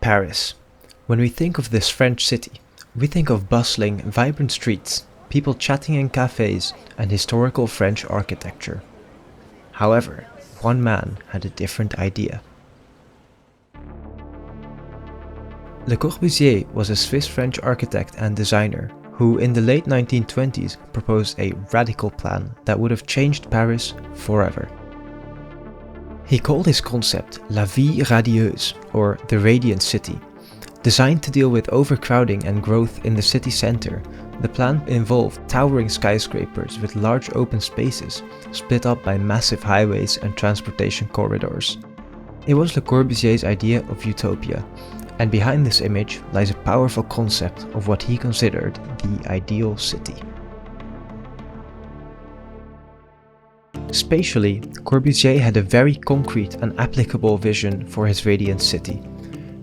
Paris. When we think of this French city, we think of bustling, vibrant streets, people chatting in cafes, and historical French architecture. However, one man had a different idea. Le Corbusier was a Swiss-French architect and designer who in the late 1920s proposed a radical plan that would have changed Paris forever. He called his concept La Vie Radieuse, or the Radiant City. Designed to deal with overcrowding and growth in the city center, the plan involved towering skyscrapers with large open spaces, split up by massive highways and transportation corridors. It was Le Corbusier's idea of utopia, and behind this image lies a powerful concept of what he considered the ideal city. Spatially, Corbusier had a very concrete and applicable vision for his radiant city.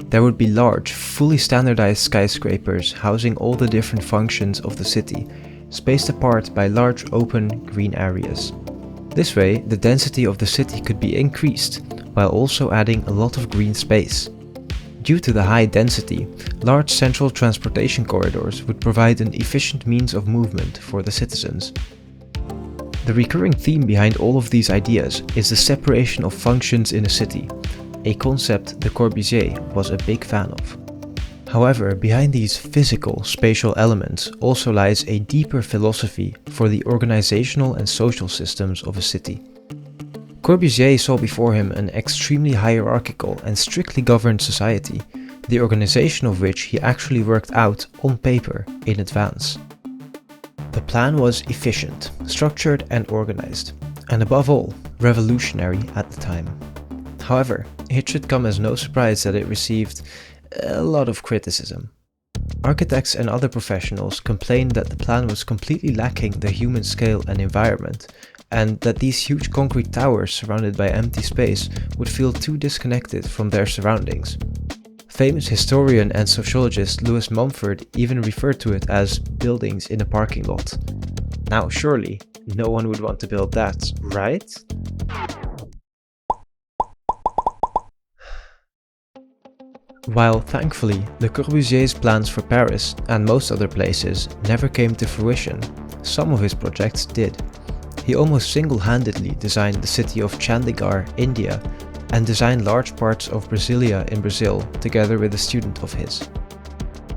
There would be large, fully standardized skyscrapers housing all the different functions of the city, spaced apart by large open green areas. This way, the density of the city could be increased, while also adding a lot of green space. Due to the high density, large central transportation corridors would provide an efficient means of movement for the citizens. The recurring theme behind all of these ideas is the separation of functions in a city, a concept Le Corbusier was a big fan of. However, behind these physical, spatial elements also lies a deeper philosophy for the organizational and social systems of a city. Corbusier saw before him an extremely hierarchical and strictly governed society, the organization of which he actually worked out on paper in advance. The plan was efficient, structured and organized, and above all, revolutionary at the time. However, it should come as no surprise that it received a lot of criticism. Architects and other professionals complained that the plan was completely lacking the human scale and environment, and that these huge concrete towers surrounded by empty space would feel too disconnected from their surroundings. Famous historian and sociologist Louis Mumford even referred to it as buildings in a parking lot. Now surely, no one would want to build that, right? While thankfully, Le Corbusier's plans for Paris and most other places never came to fruition, some of his projects did. He almost single-handedly designed the city of Chandigarh, India, and designed large parts of Brasilia in Brazil together with a student of his.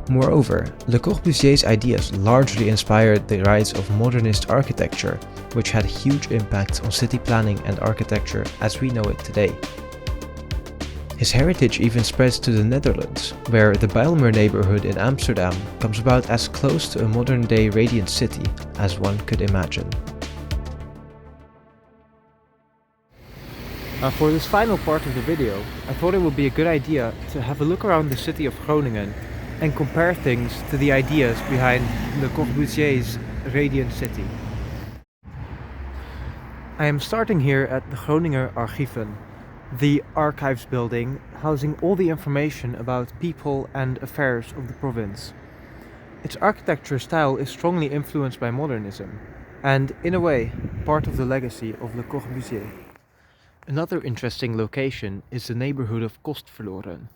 Moreover, Le Corbusier's ideas largely inspired the rise of modernist architecture, which had huge impacts on city planning and architecture as we know it today. His heritage even spreads to the Netherlands, where the Bijlmer neighborhood in Amsterdam comes about as close to a modern-day radiant city as one could imagine. For this final part of the video, I thought it would be a good idea to have a look around the city of Groningen and compare things to the ideas behind Le Corbusier's radiant city. I am starting here at the Groninger Archieven, the archives building housing all the information about people and affairs of the province. Its architecture style is strongly influenced by modernism, and in a way, part of the legacy of Le Corbusier. Another interesting location is the neighborhood of Kostverloren.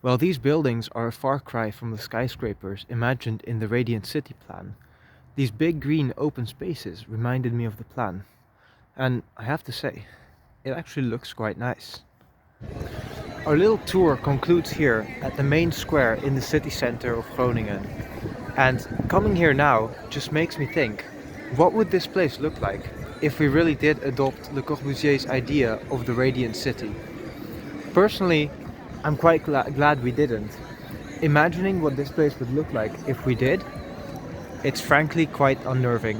While these buildings are a far cry from the skyscrapers imagined in the Radiant City plan, these big green open spaces reminded me of the plan. And I have to say, it actually looks quite nice. Our little tour concludes here at the main square in the city center of Groningen. And coming here now just makes me think, what would this place look like if we really did adopt Le Corbusier's idea of the radiant city? Personally, I'm quite glad we didn't. Imagining what this place would look like if we did, it's frankly quite unnerving.